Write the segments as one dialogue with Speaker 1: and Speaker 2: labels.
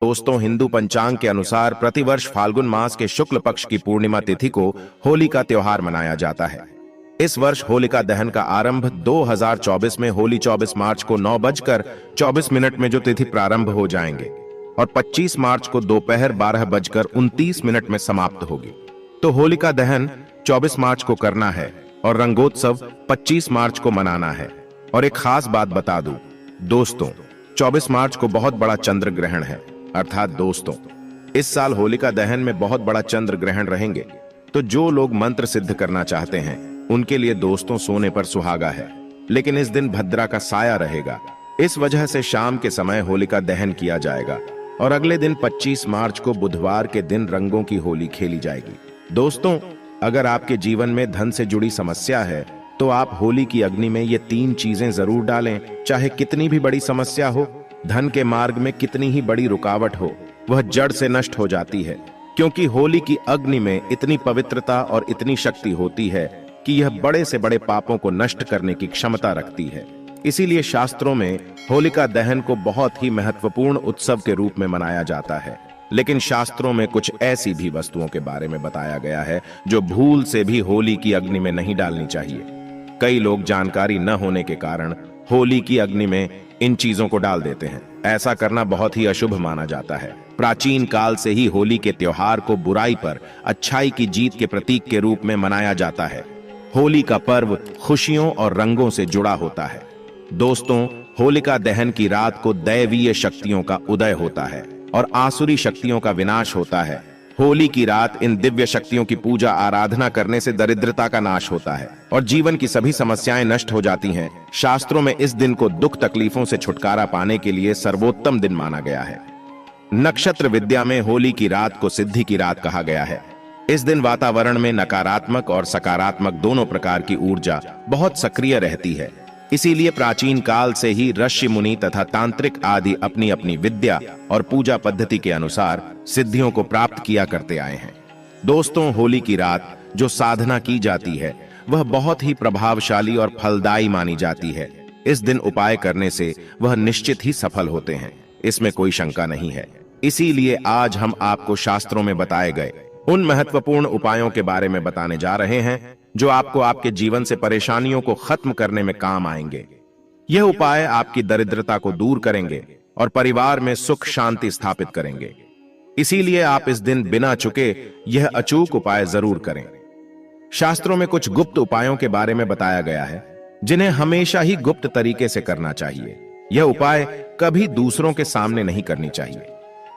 Speaker 1: दोस्तों, हिंदू पंचांग के अनुसार प्रतिवर्ष फाल्गुन मास के शुक्ल पक्ष की पूर्णिमा तिथि को होली का त्योहार मनाया जाता है। इस वर्ष होलिका दहन का आरंभ 2024 में होली 24 मार्च को 9:24 में जो तिथि प्रारंभ हो जाएंगे और 25 मार्च को दोपहर 12:29 में समाप्त होगी। तो होलिका दहन 24 मार्च को करना है और रंगोत्सव 25 मार्च को मनाना है। और एक खास बात बता दूं दोस्तों, 24 मार्च को बहुत बड़ा चंद्र ग्रहण है। अर्थात दोस्तों, इस साल होलिका दहन में बहुत बड़ा चंद्र ग्रहण रहेंगे। तो जो लोग मंत्र सिद्ध करना चाहते हैं उनके लिए दोस्तों सोने पर सुहागा है। लेकिन इस दिन भद्रा का साया रहेगा, इस वजह से शाम के समय होलिका दहन किया जाएगा और अगले दिन 25 मार्च को बुधवार के दिन रंगों की होली खेली जाएगी। दोस्तों, अगर आपके जीवन में धन से जुड़ी समस्या है तो आप होली की अग्नि में ये 3 चीजें जरूर डालें। चाहे कितनी भी बड़ी समस्या हो, धन के मार्ग में कितनी ही बड़ी रुकावट हो, वह जड़ से नष्ट हो जाती है, क्योंकि होली की अग्नि में इतनी पवित्रता और इतनी शक्ति होती है कि यह बड़े से बड़े पापों को नष्ट करने की क्षमता रखती है। इसीलिए शास्त्रों में होलिका दहन को बहुत ही महत्वपूर्ण उत्सव के रूप में मनाया जाता है। लेकिन शास्त्रों में कुछ ऐसी भी वस्तुओं के बारे में बताया गया है जो भूल से भी होली की अग्नि में नहीं डालनी चाहिए। कई लोग जानकारी न होने के कारण होली की अग्नि में इन चीजों को डाल देते हैं। ऐसा करना बहुत ही अशुभ माना जाता है। प्राचीन काल से ही होली के त्योहार को बुराई पर अच्छाई की जीत के प्रतीक के रूप में मनाया जाता है। होली का पर्व खुशियों और रंगों से जुड़ा होता है। दोस्तों, होलिका दहन की रात को दैवीय शक्तियों का उदय होता है और आसुरी शक्तियों का विनाश होता है। होली की रात इन दिव्य शक्तियों की पूजा आराधना करने से दरिद्रता का नाश होता है और जीवन की सभी समस्याएं नष्ट हो जाती हैं। शास्त्रों में इस दिन को दुख तकलीफों से छुटकारा पाने के लिए सर्वोत्तम दिन माना गया है। नक्षत्र विद्या में होली की रात को सिद्धि की रात कहा गया है। इस दिन वातावरण में नकारात्मक और सकारात्मक दोनों प्रकार की ऊर्जा बहुत सक्रिय रहती है। इसीलिए प्राचीन काल से ही ऋषि मुनि तथा तांत्रिक आदि अपनी अपनी विद्या और पूजा पद्धति के अनुसार सिद्धियों को प्राप्त किया करते आए हैं। दोस्तों, होली की रात जो साधना की जाती है वह बहुत ही प्रभावशाली और फलदायी मानी जाती है। इस दिन उपाय करने से वह निश्चित ही सफल होते हैं, इसमें कोई शंका नहीं है। इसीलिए आज हम आपको शास्त्रों में बताए गए उन महत्वपूर्ण उपायों के बारे में बताने जा रहे हैं जो आपको आपके जीवन से परेशानियों को खत्म करने में काम आएंगे। यह उपाय आपकी दरिद्रता को दूर करेंगे और परिवार में सुख शांति स्थापित करेंगे। इसीलिए आप इस दिन बिना चुके यह अचूक उपाय जरूर करें। शास्त्रों में कुछ गुप्त उपायों के बारे में बताया गया है जिन्हें हमेशा ही गुप्त तरीके से करना चाहिए। यह उपाय कभी दूसरों के सामने नहीं करनी चाहिए,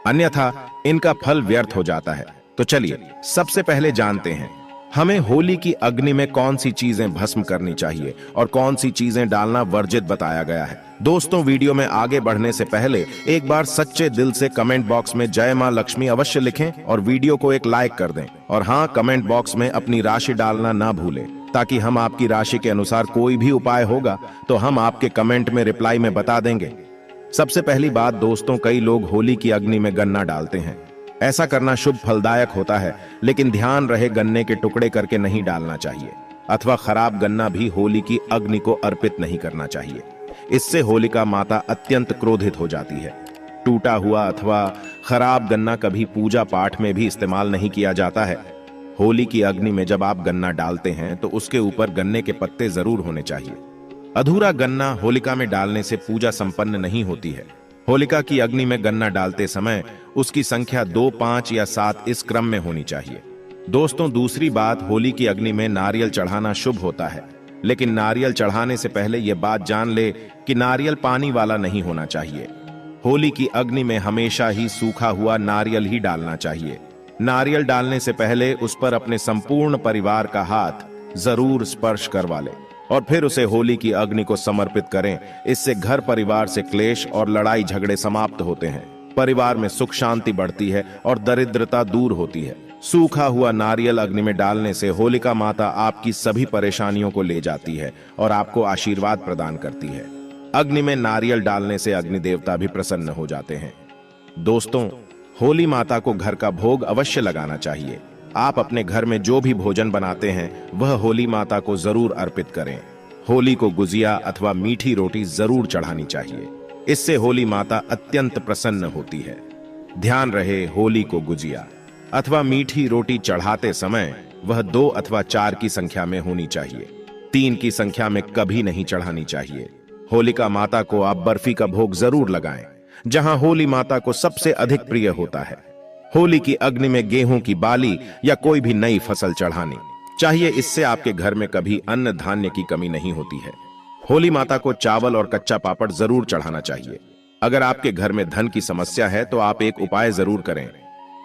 Speaker 1: अन्यथा इनका फल व्यर्थ हो जाता है। तो चलिए सबसे पहले जानते हैं हमें होली की अग्नि में कौन सी चीजें भस्म करनी चाहिए और कौन सी चीजें डालना वर्जित बताया गया है। दोस्तों, वीडियो में आगे बढ़ने से पहले एक बार सच्चे दिल से कमेंट बॉक्स में जय मां लक्ष्मी अवश्य लिखें और वीडियो को एक लाइक कर दें। और हाँ, कमेंट बॉक्स में अपनी राशि डालना ना भूलें, ताकि हम आपकी राशि के अनुसार कोई भी उपाय होगा तो हम आपके कमेंट में रिप्लाई में बता देंगे। सबसे पहली बात दोस्तों, कई लोग होली की अग्नि में गन्ना डालते हैं। ऐसा करना शुभ फलदायक होता है, लेकिन ध्यान रहे गन्ने के टुकड़े करके नहीं डालना चाहिए अथवा खराब गन्ना भी होली की अग्नि को अर्पित नहीं करना चाहिए। इससे होलिका माता अत्यंत क्रोधित हो जाती है। टूटा हुआ अथवा खराब गन्ना कभी पूजा पाठ में भी इस्तेमाल नहीं किया जाता है। होली की अग्नि में जब आप गन्ना डालते हैं तो उसके ऊपर गन्ने के पत्ते जरूर होने चाहिए। अधूरा गन्ना होलिका में डालने से पूजा संपन्न नहीं होती है। होलिका की अग्नि में गन्ना डालते समय उसकी संख्या 2, 5 या 7 इस क्रम में होनी चाहिए। दोस्तों, दूसरी बात, होली की अग्नि में नारियल चढ़ाना शुभ होता है, लेकिन नारियल चढ़ाने से पहले यह बात जान ले कि नारियल पानी वाला नहीं होना चाहिए। होली की अग्नि में हमेशा ही सूखा हुआ नारियल ही डालना चाहिए। नारियल डालने से पहले उस पर अपने संपूर्ण परिवार का हाथ जरूर स्पर्श करवा ले और फिर उसे होली की अग्नि को समर्पित करें। इससे घर परिवार से क्लेश और लड़ाई झगड़े समाप्त होते हैं, परिवार में सुख शांति बढ़ती है और दरिद्रता दूर होती है। सूखा हुआ नारियल अग्नि में डालने से होलिका माता आपकी सभी परेशानियों को ले जाती है और आपको आशीर्वाद प्रदान करती है। अग्नि में नारियल डालने से अग्नि देवता भी प्रसन्न हो जाते हैं। दोस्तों, होली माता को घर का भोग अवश्य लगाना चाहिए। आप अपने घर में जो भी भोजन बनाते हैं वह होली माता को जरूर अर्पित करें। होली को गुजिया अथवा मीठी रोटी जरूर चढ़ानी चाहिए। इससे होली माता अत्यंत प्रसन्न होती है। ध्यान रहे, होली को गुजिया अथवा मीठी रोटी चढ़ाते समय वह 2 अथवा 4 की संख्या में होनी चाहिए। 3 की संख्या में कभी नहीं चढ़ानी चाहिए। होलिका माता को आप बर्फी का भोग जरूर लगाएं, जहां होली माता को सबसे अधिक प्रिय होता है। होली की अग्नि में गेहूं की बाली या कोई भी नई फसल चढ़ानी चाहिए। इससे आपके घर में कभी अन्न धान्य की कमी नहीं होती है। होली माता को चावल और कच्चा पापड़ जरूर चढ़ाना चाहिए। अगर आपके घर में धन की समस्या है तो आप एक उपाय जरूर करें।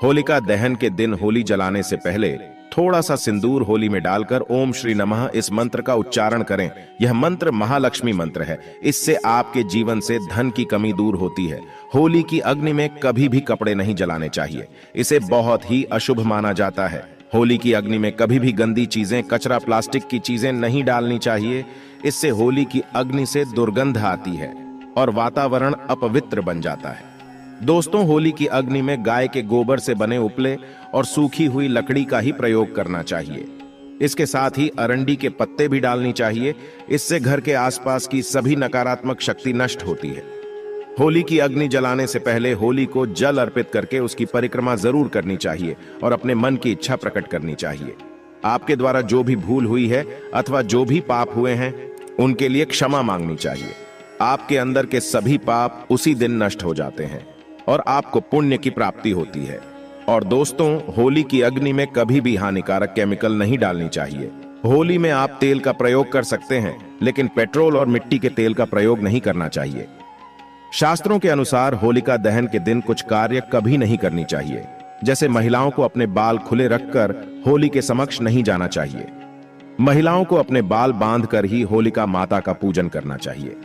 Speaker 1: होलिका दहन के दिन होली जलाने से पहले थोड़ा सा सिंदूर होली में डालकर ओम श्री नमः इस मंत्र का उच्चारण करें। यह मंत्र महालक्ष्मी मंत्र है। इससे आपके जीवन से धन की कमी दूर होती है। होली की अग्नि में कभी भी कपड़े नहीं जलाने चाहिए, इसे बहुत ही अशुभ माना जाता है। होली की अग्नि में कभी भी गंदी चीजें, कचरा, प्लास्टिक की चीजें नहीं डालनी चाहिए। इससे होली की अग्नि से दुर्गंध आती है और वातावरण अपवित्र बन जाता है। दोस्तों, होली की अग्नि में गाय के गोबर से बने उपले और सूखी हुई लकड़ी का ही प्रयोग करना चाहिए। इसके साथ ही अरंडी के पत्ते भी डालनी चाहिए। इससे घर के आसपास की सभी नकारात्मक शक्ति नष्ट होती है। होली की अग्नि जलाने से पहले होली को जल अर्पित करके उसकी परिक्रमा जरूर करनी चाहिए और अपने मन की इच्छा प्रकट करनी चाहिए। आपके द्वारा जो भी भूल हुई है अथवा जो भी पाप हुए हैं उनके लिए क्षमा मांगनी चाहिए। आपके अंदर के सभी पाप उसी दिन नष्ट हो जाते हैं और आपको पुण्य की प्राप्ति होती है। और दोस्तों, होली की अग्नि में कभी भी हानिकारक केमिकल नहीं डालनी चाहिए। होली में आप तेल का प्रयोग कर सकते हैं, लेकिन पेट्रोल और मिट्टी के तेल का प्रयोग नहीं करना चाहिए। शास्त्रों के अनुसार होलिका दहन के दिन कुछ कार्य कभी नहीं करनी चाहिए, जैसे महिलाओं को अपने बाल खुले रखकर होली के समक्ष नहीं जाना चाहिए। महिलाओं को अपने बाल बांधकर ही होलिका माता का पूजन करना चाहिए।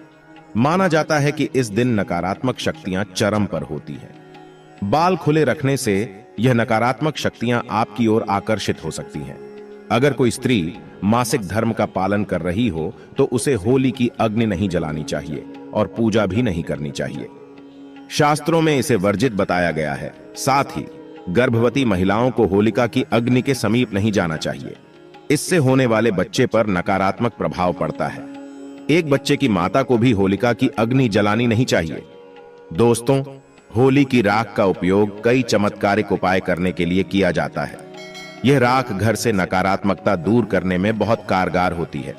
Speaker 1: माना जाता है कि इस दिन नकारात्मक शक्तियां चरम पर होती हैं। बाल खुले रखने से यह नकारात्मक शक्तियां आपकी ओर आकर्षित हो सकती हैं। अगर कोई स्त्री मासिक धर्म का पालन कर रही हो तो उसे होली की अग्नि नहीं जलानी चाहिए और पूजा भी नहीं करनी चाहिए। शास्त्रों में इसे वर्जित बताया गया है। साथ ही गर्भवती महिलाओं को होलिका की अग्नि के समीप नहीं जाना चाहिए। इससे होने वाले बच्चे पर नकारात्मक प्रभाव पड़ता है। एक बच्चे की माता को भी होलिका की अग्नि जलानी नहीं चाहिए। दोस्तों, होली की राख का उपयोग कई चमत्कारिक उपाय करने के लिए किया जाता है। यह राख घर से नकारात्मकता दूर करने में बहुत कारगर होती है।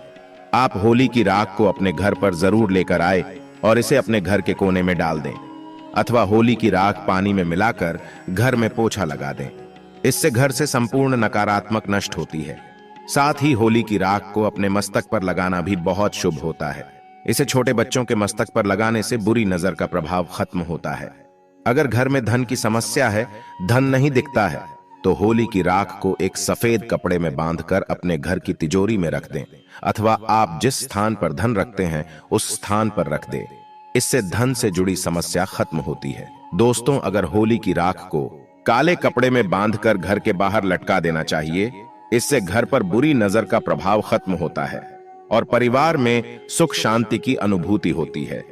Speaker 1: आप होली की राख को अपने घर पर जरूर लेकर आए और इसे अपने घर के कोने में डाल दें, अथवा होली की राख पानी में मिलाकर घर में पोछा लगा दें। इससे घर से संपूर्ण नकारात्मक नष्ट होती है। साथ ही होली की राख को अपने मस्तक पर लगाना भी बहुत शुभ होता है। इसे छोटे बच्चों के मस्तक पर लगाने से बुरी नजर का प्रभाव खत्म होता है। अगर घर में धन की समस्या है, धन नहीं दिखता है, तो होली की राख को एक सफेद कपड़े में बांधकर अपने घर की तिजोरी में रख दें, अथवा आप जिस स्थान पर धन रखते हैं उस स्थान पर रख दें। इससे धन से जुड़ी समस्या खत्म होती है। दोस्तों, अगर होली की राख को काले कपड़े में बांधकर घर के बाहर लटका देना चाहिए। इससे घर पर बुरी नजर का प्रभाव खत्म होता है और परिवार में सुख शांति की अनुभूति होती है।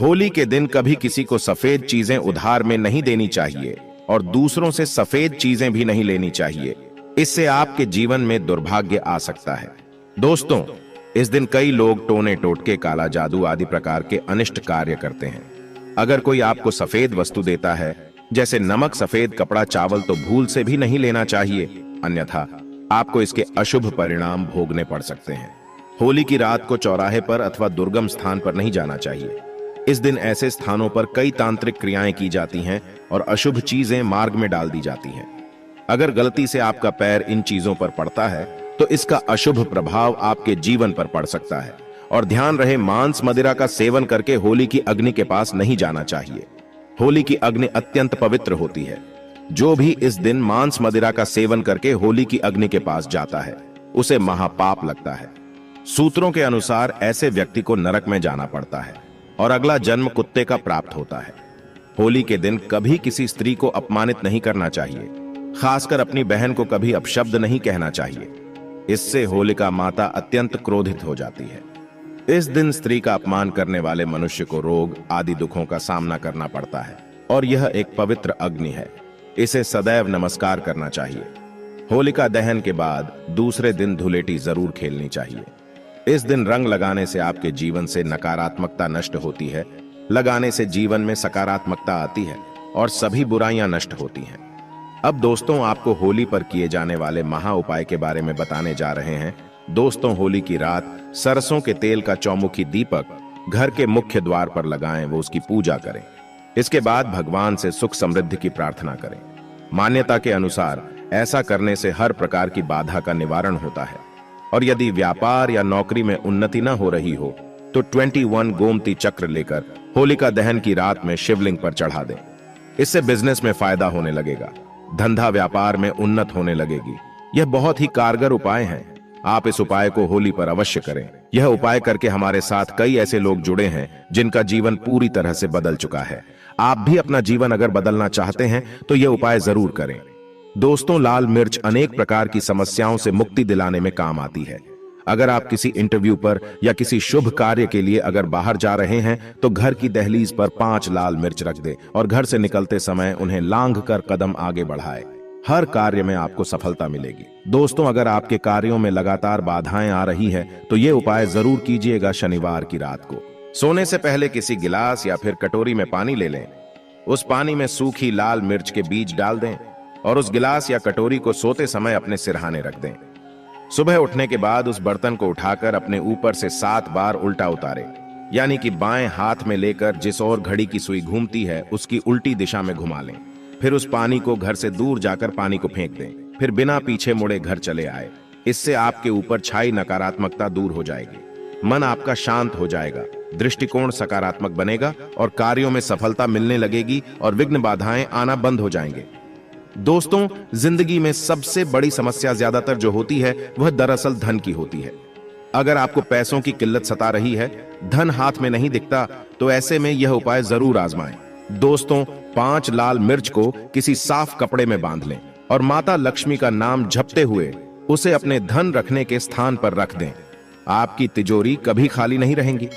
Speaker 1: होली के दिन कभी किसी को सफेद चीजें उधार में नहीं देनी चाहिए और दूसरों से सफेद चीजें भी नहीं लेनी चाहिए। इससे आपके जीवन में दुर्भाग्य आ सकता है। दोस्तों, इस दिन कई लोग टोने टोटके, काला जादू आदि प्रकार के अनिष्ट कार्य करते हैं। अगर कोई आपको सफेद वस्तु देता है, जैसे नमक, सफेद कपड़ा, चावल, तो भूल से भी नहीं लेना चाहिए, अन्यथा आपको इसके अशुभ परिणाम भोगने पड़ सकते हैं। होली की रात को चौराहे पर अथवा दुर्गम स्थान पर नहीं जाना चाहिए। इस दिन ऐसे स्थानों पर कई तांत्रिक क्रियाएं की जाती हैं और अशुभ चीजें मार्ग में डाल दी जाती हैं। अगर गलती से आपका पैर इन चीजों पर पड़ता है तो इसका अशुभ प्रभाव आपके जीवन पर पड़ सकता है। और ध्यान रहे, मांस मदिरा का सेवन करके होली की अग्नि के पास नहीं जाना चाहिए। होली की अग्नि अत्यंत पवित्र होती है। जो भी इस दिन मांस मदिरा का सेवन करके होली की अग्नि के पास जाता है उसे महापाप लगता है। सूत्रों के अनुसार ऐसे व्यक्ति को नरक में जाना पड़ता है और अगला जन्म कुत्ते का प्राप्त होता है। होली के दिन कभी किसी स्त्री को अपमानित नहीं करना चाहिए, खासकर अपनी बहन को कभी अपशब्द नहीं कहना चाहिए। इससे होलिका माता अत्यंत क्रोधित हो जाती है। इस दिन स्त्री का अपमान करने वाले मनुष्य को रोग आदि दुखों का सामना करना पड़ता है और यह एक पवित्र अग्नि है। इसे सदैव नमस्कार करना चाहिए। होलिका दहन के बाद दूसरे दिन धुलेटी जरूर खेलनी चाहिए। इस दिन रंग लगाने से आपके जीवन से नकारात्मकता नष्ट होती है। लगाने से जीवन में सकारात्मकता आती है। और सभी बुराइयां नष्ट होती हैं। अब दोस्तों आपको होली पर किए जाने वाले महा उपाय के बारे में बताने जा रहे हैं। दोस्तों होली की रात सरसों के तेल का चौमुखी दीपक घर के मुख्य द्वार पर लगाएं, वो उसकी पूजा करें। इसके बाद भगवान से सुख समृद्धि की प्रार्थना करें। मान्यता के अनुसार ऐसा करने से हर प्रकार की बाधा का निवारण होता है और यदि व्यापार या नौकरी में उन्नति न हो रही हो तो 21 गोमती चक्र लेकर होलिका दहन की रात में शिवलिंग पर चढ़ा दें। इससे बिजनेस में फायदा होने लगेगा, धंधा व्यापार में उन्नत होने लगेगी। यह बहुत ही कारगर उपाय है। आप इस उपाय को होली पर अवश्य करें। यह उपाय करके हमारे साथ कई ऐसे लोग जुड़े हैं जिनका जीवन पूरी तरह से बदल चुका है। आप भी अपना जीवन अगर बदलना चाहते हैं तो यह उपाय जरूर करें। दोस्तों लाल मिर्च अनेक प्रकार की समस्याओं से मुक्ति दिलाने में काम आती है। अगर आप किसी इंटरव्यू पर या किसी शुभ कार्य के लिए अगर बाहर जा रहे हैं तो घर की दहलीज पर 5 लाल मिर्च रख दें और घर से निकलते समय उन्हें लांघ कर कदम आगे बढ़ाएं। हर कार्य में आपको सफलता मिलेगी। दोस्तों अगर आपके कार्यों में लगातार बाधाएं आ रही है तो यह उपाय जरूर कीजिएगा। शनिवार की रात को सोने से पहले किसी गिलास या फिर कटोरी में पानी ले लें। उस पानी में सूखी लाल मिर्च के बीज डाल दें और उस गिलास या कटोरी को सोते समय अपने सिरहाने रख दें। सुबह उठने के बाद उस बर्तन को उठाकर अपने ऊपर से 7 बार उल्टा उतारें, यानी कि बाएं हाथ में लेकर जिस ओर घड़ी की सुई घूमती है उसकी उल्टी दिशा में घुमा लें। फिर उस पानी को घर से दूर जाकर पानी को फेंक दें। फिर बिना पीछे मुड़े घर चले आए। इससे आपके ऊपर छाई नकारात्मकता दूर हो जाएगी, मन आपका शांत हो जाएगा, दृष्टिकोण सकारात्मक बनेगा और कार्यों में सफलता मिलने लगेगी और विघ्न बाधाएं आना बंद हो जाएंगे। दोस्तों जिंदगी में सबसे बड़ी समस्या ज्यादातर जो होती है वह दरअसल धन की होती है। अगर आपको पैसों की किल्लत सता रही है, धन हाथ में नहीं दिखता, तो ऐसे में यह उपाय जरूर आजमाएं। दोस्तों 5 लाल मिर्च को किसी साफ कपड़े में बांध लें और माता लक्ष्मी का नाम जपते हुए उसे अपने धन रखने के स्थान पर रख दें। आपकी तिजोरी कभी खाली नहीं रहेंगी,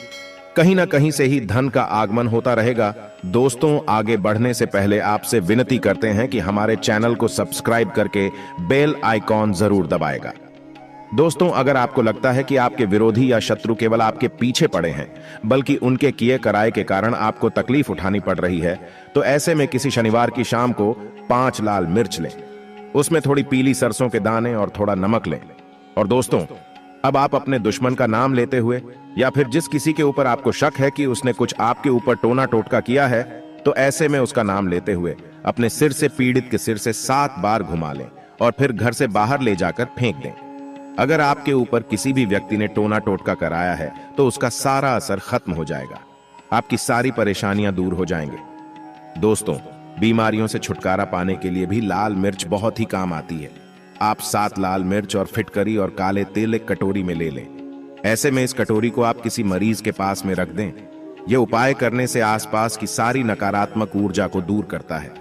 Speaker 1: कहीं ना कहीं से ही धन का आगमन होता रहेगा। दोस्तों आगे बढ़ने से पहले आपसे विनती करते हैं कि हमारे चैनल को सब्सक्राइब करके बेल आइकॉन जरूर दबाएगा। दोस्तों अगर आपको लगता है कि आपके विरोधी या शत्रु केवल आपके पीछे पड़े हैं, बल्कि उनके किए कराए के कारण आपको तकलीफ उठानी पड़ रही है, तो ऐसे में किसी शनिवार की शाम को 5 लाल मिर्च लें, उसमें थोड़ी पीली सरसों के दाने और थोड़ा नमक लें। और दोस्तों अब आप अपने दुश्मन का नाम लेते हुए या फिर जिस किसी के ऊपर आपको शक है कि उसने कुछ आपके ऊपर टोना टोटका किया है, तो ऐसे में उसका नाम लेते हुए अपने सिर से पीड़ित के सिर से 7 बार घुमा लें और फिर घर से बाहर ले जाकर फेंक दें। अगर आपके ऊपर किसी भी व्यक्ति ने टोना टोटका कराया है तो उसका सारा असर खत्म हो जाएगा, आपकी सारी परेशानियां दूर हो जाएंगे। दोस्तों बीमारियों से छुटकारा पाने के लिए भी लाल मिर्च बहुत ही काम आती है। आप 7 लाल मिर्च और फिटकरी और काले तिल एक कटोरी में ले लें। ऐसे में इस कटोरी को आप किसी मरीज के पास में रख दें। यह उपाय करने से आसपास की सारी नकारात्मक ऊर्जा को दूर करता है।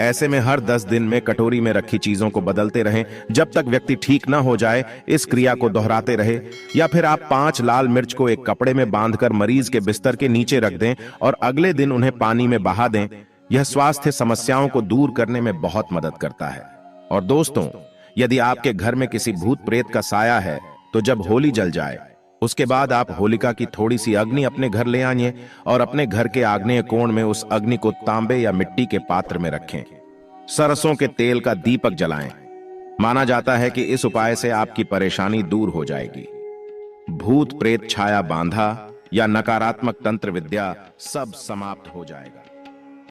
Speaker 1: ऐसे में हर 10 दिन में कटोरी में रखी चीजों को बदलते रहें जब तक व्यक्ति ठीक ना हो जाए। इस क्रिया को दोहराते रहे। या फिर आप 5 लाल मिर्च को एक कपड़े में बांधकर मरीज के बिस्तर के नीचे रख दें और अगले दिन उन्हें पानी में बहा दें। यह स्वास्थ्य समस्याओं को दूर करने में बहुत मदद करता है। और दोस्तों यदि आपके घर में किसी भूत प्रेत का साया है तो जब होली जल जाए उसके बाद आप होलिका की थोड़ी सी अग्नि अपने घर ले आइए और अपने घर के आग्नेय कोण में उस अग्नि को तांबे या मिट्टी के पात्र में रखें। सरसों के तेल का दीपक जलाएं। माना जाता है कि इस उपाय से आपकी परेशानी दूर हो जाएगी। भूत प्रेत छाया बांधा या नकारात्मक तंत्र विद्या सब समाप्त हो जाएगा।